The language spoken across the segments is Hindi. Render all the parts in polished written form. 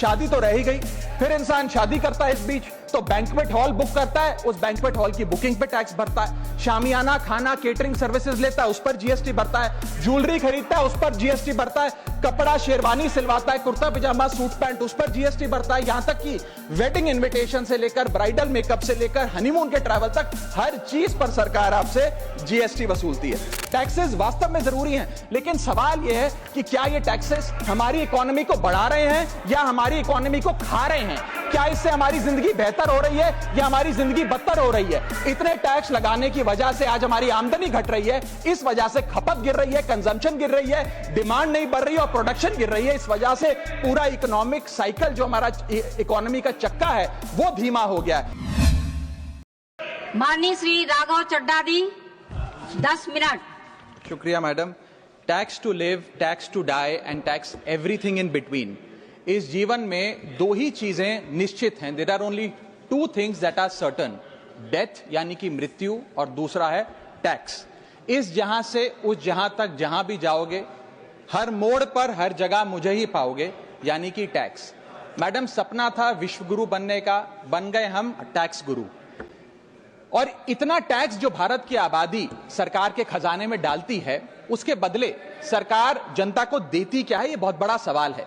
शादी तो रह ही गई, फिर इंसान शादी करता है, इस बीच तो बैंक्वेट हॉल बुक करता है, उस बैंक्वेट हॉल की बुकिंग पे टैक्स भरता है, शामियाना खाना केटरिंग सर्विसेज लेता है, उस पर जीएसटी भरता है, ज्वेलरी खरीदता है, उस पर जीएसटी भरता है, कपड़ा शेरवानी सिलवाता है, कुर्ता पजामा सूट पैंट, उस पर जीएसटी भरता है, यहां तक कि वेडिंग इन्विटेशन से लेकर ब्राइडल मेकअप से लेकर हनीमून के ट्रैवल तक हर चीज पर सरकार आपसे जीएसटी वसूलती है। टैक्सेस वास्तव में जरूरी हैं, लेकिन सवाल यह है कि क्या ये टैक्सेस हमारी इकोनॉमी को बढ़ा रहे हैं या हमारी इकोनॉमी को खा रहे हैं? क्या इससे हमारी जिंदगी बेहतर हो रही है या हमारी जिंदगी बदतर हो रही है? इतने टैक्स लगाने की वजह से आज हमारी आमदनी घट रही है, इस वजह से खपत गिर रही है, कंजम्पशन गिर रही है, डिमांड नहीं बढ़ रही और प्रोडक्शन गिर रही है। इस वजह से पूरा इकोनॉमिक साइकिल जो हमारा इकोनॉमी का चक्का है वो धीमा हो गया है। माननीय श्री राघव चड्ढा जी 10 मिनट। शुक्रिया madam. Tax to live, tax to die and tax everything in between. इस जीवन में दो ही चीजें निश्चित हैं। There are only two things that are certain, death यानी कि मृत्यु, और दूसरा है टैक्स। इस जहां से उस जहां तक जहां भी जाओगे, हर मोड़ पर हर जगह मुझे ही पाओगे, यानी कि टैक्स। मैडम, सपना था विश्वगुरु बनने का, बन गए हम टैक्स गुरु। और इतना टैक्स जो भारत की आबादी सरकार के खजाने में डालती है, उसके बदले सरकार जनता को देती क्या है, यह बहुत बड़ा सवाल है।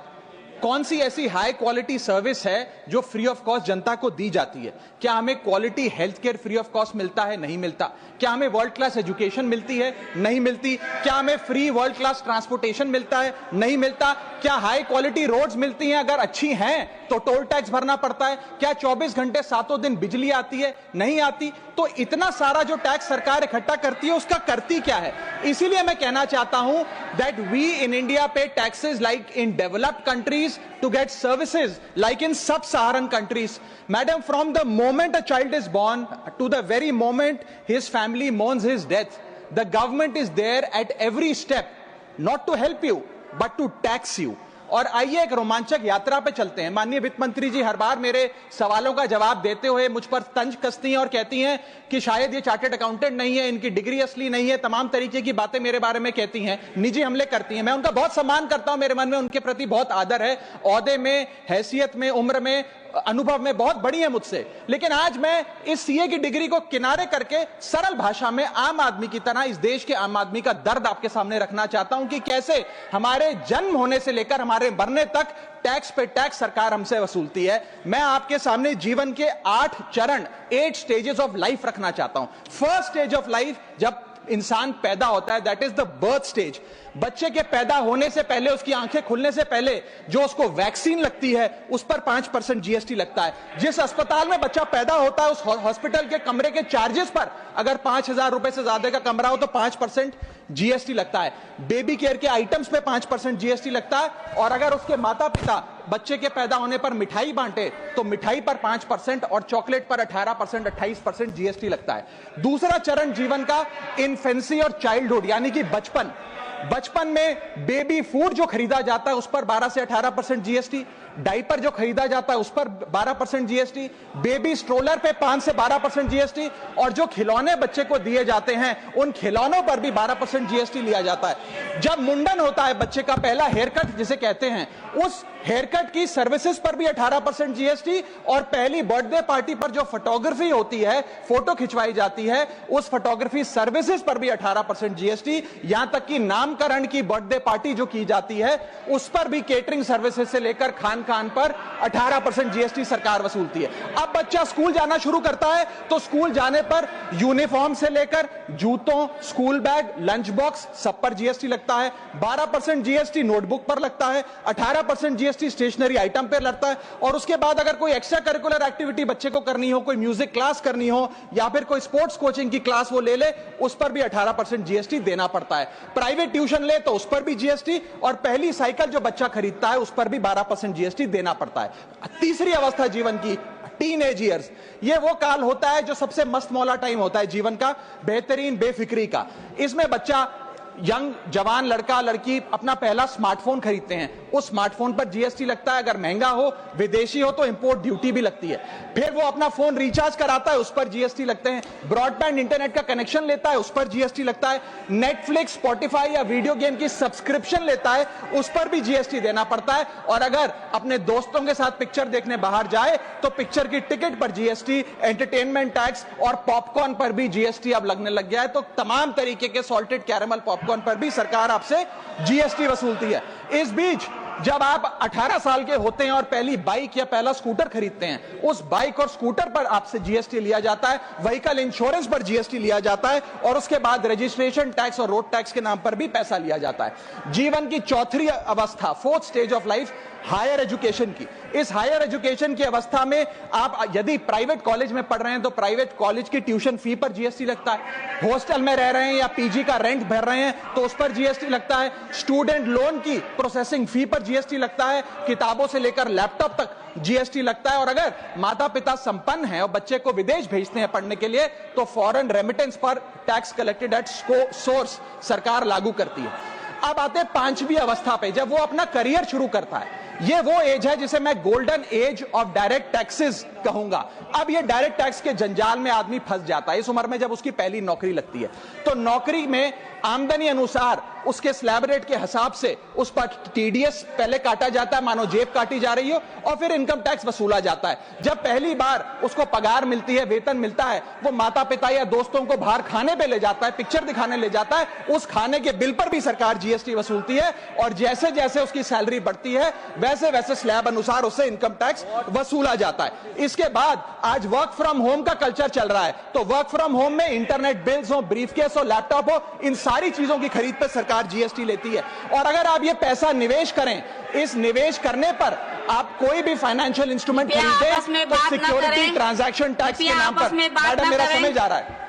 कौन सी ऐसी हाई क्वालिटी सर्विस है जो फ्री ऑफ कॉस्ट जनता को दी जाती है? क्या हमें quality health care free of cost मिलता है? नहीं मिलता। क्या हमें वर्ल्ड क्लास एजुकेशन मिलती है? नहीं मिलती। क्या हमें फ्री वर्ल्ड क्लास ट्रांसपोर्टेशन मिलता है? नहीं मिलता। क्या हाई क्वालिटी रोड्स मिलती हैं? अगर अच्छी हैं तो टोल टैक्स भरना पड़ता है। क्या 24 घंटे सातों दिन बिजली आती है? नहीं आती। तो इतना सारा जो टैक्स सरकार इकट्ठा करती है, उसका करती क्या है? इसीलिए मैं कहना चाहता हूं दैट वी इन इंडिया पे taxes like in developed countries to get services like in sub-Saharan countries. Madam, from the moment a child is born to the very moment his family mourns his death, the government is there at every step, not to help you, but to tax you. और आइए एक रोमांचक यात्रा पे चलते हैं। माननीय वित्त मंत्री जी हर बार मेरे सवालों का जवाब देते हुए मुझ पर तंज कसती हैं और कहती हैं कि शायद ये चार्टर्ड अकाउंटेंट नहीं है, इनकी डिग्री असली नहीं है, तमाम तरीके की बातें मेरे बारे में कहती हैं, निजी हमले करती हैं। मैं उनका बहुत सम्मान करता हूं, मेरे मन में उनके प्रति बहुत आदर है, ओहदे में, हैसियत में, उम्र में, अनुभव में बहुत बड़ी है मुझसे। लेकिन आज मैं इस सीए की डिग्री को किनारे करके सरल भाषा में आम आदमी की तरह इस देश के आम आदमी का दर्द आपके सामने रखना चाहता हूं कि कैसे हमारे जन्म होने से लेकर हमारे मरने तक टैक्स पे टैक्स सरकार हमसे वसूलती है। मैं आपके सामने जीवन के 8 चरण, 8 स्टेजेस ऑफ लाइफ रखना चाहता हूं। फर्स्ट स्टेज ऑफ लाइफ, जब इंसान पैदा होता है, that is the birth stage. बच्चे के पैदा होने से पहले, उसकी आंखें खुलने से पहले जो उसको वैक्सीन लगती है, उस पर 5% जीएसटी लगता है। जिस अस्पताल में बच्चा पैदा होता है, उस हॉस्पिटल के कमरे के चार्जेस पर अगर 5,000 रुपए से ज्यादा का कमरा हो तो 5% जीएसटी लगता है। बेबी केयर के आइटम्स पे 5% जीएसटी लगता है। और अगर उसके माता पिता बच्चे के पैदा होने पर मिठाई बांटे तो मिठाई पर 5% और चॉकलेट पर 18%, 28% जीएसटी लगता है। दूसरा चरण जीवन का, इन्फेंसी और चाइल्डहुड, यानी कि बचपन। बचपन में बेबी फूड जो खरीदा जाता है उस पर 12 से 18% जीएसटी, डाइपर जो खरीदा जाता है उस पर 12% जीएसटी, बेबी स्ट्रोलर पे 5 से 12% जीएसटी, और जो खिलौने बच्चे को दिए जाते हैं उन खिलौनों पर भी 12% जीएसटी लिया जाता है। जब मुंडन होता है बच्चे का, पहला हेयर कट जिसे कहते हैं, उस हेयर कट की सर्विसेज पर भी 18% जीएसटी, और पहली बर्थडे पार्टी पर जो फोटोग्राफी होती है, फोटो खिंचवाई जाती है, उस फोटोग्राफी सर्विसेज पर भी 18% जीएसटी। यहां तक कि नामकरण की बर्थडे पार्टी जो की जाती है उस पर भी केटरिंग सर्विसेज से लेकर खान पर 18% जीएसटी सरकार वसूलती है। अब बच्चा स्कूल जाना शुरू करता है तो स्कूल जाने पर यूनिफॉर्म से लेकर जूतों, स्कूल बैग, लंच बॉक्स, सब पर जीएसटी लगता है। 12% जीएसटी नोटबुक पर लगता है, 18% जीएसटी स्टेशनरी आइटम पर लगता है। और उसके बाद अगर कोई एक्स्ट्रा करिकुलर एक्टिविटी बच्चे को करनी हो, कोई म्यूजिक क्लास करनी हो या फिर कोई स्पोर्ट्स कोचिंग की क्लास वो ले उस पर भी 18% जीएसटी देना पड़ता है। प्राइवेट ट्यूशन ले तो उस पर भी जीएसटी, और पहली साइकिल जो बच्चा खरीदता है उस पर भी 12% जीएसटी देना पड़ता है। तीसरी अवस्था जीवन की, टीनेज ईयर्स, ये वो काल होता है जो सबसे मस्त मौला टाइम होता है जीवन का, बेहतरीन बेफिक्री का। इसमें बच्चा यंग जवान लड़का लड़की अपना पहला स्मार्टफोन खरीदते हैं, उस स्मार्टफोन पर जीएसटी लगता है, अगर महंगा हो विदेशी हो तो इंपोर्ट ड्यूटी भी लगती है। फिर वो अपना फोन रिचार्ज कराता है, उस पर जीएसटी लगते हैं। ब्रॉडबैंड इंटरनेट का कनेक्शन लेता है, उस पर जीएसटी लगता है। नेटफ्लिक्स, स्पॉटिफाई या वीडियो गेम की सब्सक्रिप्शन लेता है, उस पर भी जीएसटी देना पड़ता है। और अगर अपने दोस्तों के साथ पिक्चर देखने बाहर जाए तो पिक्चर की टिकट पर जीएसटी, एंटरटेनमेंट टैक्स और पॉपकॉर्न पर भी जीएसटी अब लगने लग गया है। तो तमाम तरीके के सॉल्टेड कैरेमल पॉपकॉर्न पर भी सरकार आपसे जीएसटी वसूलती है। इस बीच जब आप 18 साल के होते हैं और पहली बाइक या पहला स्कूटर खरीदते हैं, उस बाइक और स्कूटर पर आपसे जीएसटी लिया जाता है, व्हीकल इंश्योरेंस पर जीएसटी लिया जाता है और उसके बाद रजिस्ट्रेशन टैक्स और रोड टैक्स के नाम पर भी पैसा लिया जाता है। जीवन की चौथी अवस्था, fourth stage of life, higher education की। इस हायर एजुकेशन की अवस्था में आप यदि प्राइवेट कॉलेज में पढ़ रहे हैं तो प्राइवेट कॉलेज की ट्यूशन फी पर जीएसटी लगता है। हॉस्टल में रह रहे हैं या पीजी का रेंट भर रहे हैं तो उस पर जीएसटी लगता है। स्टूडेंट लोन की प्रोसेसिंग फी पर जीएसटी लगता है। किताबों से लेकर लैपटॉप तक जीएसटी लगता है। और अगर माता पिता संपन्न हैं और बच्चे को विदेश भेजते हैं पढ़ने के लिए तो फॉरेन रेमिटेंस पर टैक्स कलेक्टेड एट सोर्स सरकार लागू करती है। अब आते हैं पांचवी अवस्था पे, जब वो अपना करियर शुरू करता है। ये वो एज है जिसे मैं golden age of direct taxes कहूंगा। अब ये डायरेक्ट टैक्स के जंजाल में आदमी फंस जाता है इस उम्र में जब उसकी पहली नौकरी लगती है। तो नौकरी में आमदनी अनुसार उसके स्लैब रेट के हिसाब से उस पर टीडीएस पहले काटा जाता है, मानो जेब काटी जा रही हो, और फिर इनकम टैक्स वसूला जाता है। जब पहली बार उसको पगार मिलती है, वेतन मिलता है, वो माता पिता या दोस्तों को बाहर खाने पे ले जाता है, पिक्चर दिखाने ले जाता है, उस खाने के बिल पर भी सरकार जीएसटी वसूलती है। और जैसे जैसे उसकी सैलरी बढ़ती है वैसे वैसे स्लैब अनुसार उससे इनकम टैक्स वसूला जाता है। इसके बाद आज वर्क फ्रॉम होम का कल्चर चल रहा है, तो वर्क फ्रॉम होम में इंटरनेट बिल्स हो, ब्रीफकेस हो, लैपटॉप हो, इन सारी चीजों की खरीद पर सरकार जीएसटी लेती है। और अगर आप ये पैसा निवेश करें, इस निवेश करने पर आप कोई भी फाइनेंशियल इंस्ट्रूमेंट खरीदें तो सिक्योरिटी ट्रांजैक्शन टैक्स के नाम पर, मैडम मेरा समय जा रहा है,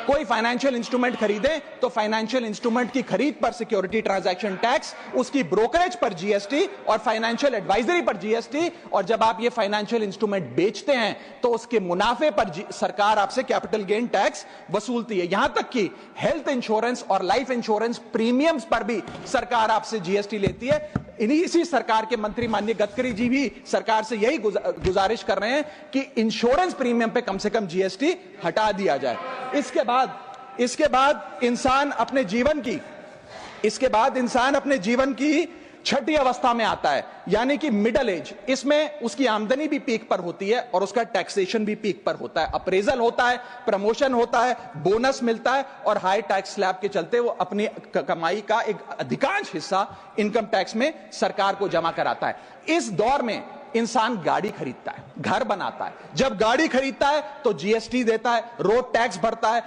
कोई फाइनेंशियल इंस्ट्रूमेंट खरीदें तो फाइनेंशियल इंस्ट्रूमेंट की खरीद पर सिक्योरिटी ट्रांजैक्शन टैक्स, उसकी ब्रोकरेज पर जीएसटी और फाइनेंशियल एडवाइजरी पर जीएसटी। और जब आप ये फाइनेंशियल इंस्ट्रूमेंट बेचते हैं तो उसके मुनाफे पर सरकार आपसे कैपिटल गेन टैक्स वसूलती है। यहां तक कि हेल्थ इंश्योरेंस और लाइफ इंश्योरेंस प्रीमियम्स पर भी सरकार आपसे जीएसटी लेती है। इसी सरकार के मंत्री माननीय गडकरी जी भी सरकार से यही गुजारिश कर रहे हैं कि इंश्योरेंस प्रीमियम पे कम से कम जीएसटी हटा दिया जाए। इसके बाद इंसान अपने जीवन की छठी अवस्था में आता है, यानी कि मिडिल एज। इसमें उसकी आमदनी भी पीक पर होती है और उसका टैक्सेशन भी पीक पर होता है। अप्रेजल होता है, प्रमोशन होता है, बोनस मिलता है और हाई टैक्स स्लैब के चलते वो अपनी कमाई का एक अधिकांश हिस्सा इनकम टैक्स में सरकार को जमा कराता है। इस दौर में इंसान गाड़ी खरीदता है, घर बनाता है। जब गाड़ी खरीदता है तो जीएसटी देता है, रोड टैक्स भरता है,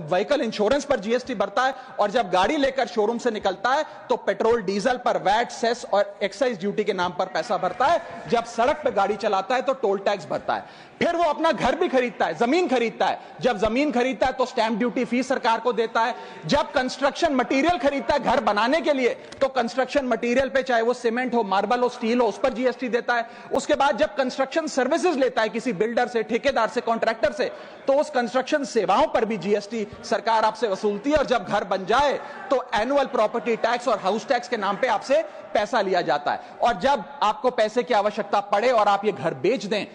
व्हीकल इंश्योरेंस पर जीएसटी भरता है। और जब गाड़ी लेकर शोरूम से निकलता है तो पेट्रोल डीजल पर वैट, सेस और एक्साइज ड्यूटी के नाम पर पैसा भरता है। जब सड़क पर गाड़ी चलाता है तो टोल टैक्स भरता है। फिर वो अपना घर भी खरीदता है, जमीन खरीदता है। जब जमीन खरीदता है तो स्टैंप ड्यूटी फीस सरकार को देता है। जब कंस्ट्रक्शन मटेरियल खरीदता है घर बनाने के लिए तो कंस्ट्रक्शन मटेरियल पे, चाहे वो सीमेंट हो, मार्बल हो, स्टील हो, उस पर जीएसटी देता है। उसके बाद जब कंस्ट्रक्शन सर्विसेज लेता है किसी बिल्डर से, ठेकेदार से, कॉन्ट्रैक्टर से, तो उस कंस्ट्रक्शन सेवाओं पर भी जीएसटी सरकार आपसे वसूलती है। और जब घर बन जाए तो एनुअल प्रॉपर्टी टैक्स और हाउस टैक्स के नाम पे आपसे पैसा लिया जाता है। और जब आपको पैसे की आवश्यकता पड़े और आप ये घर बेच दें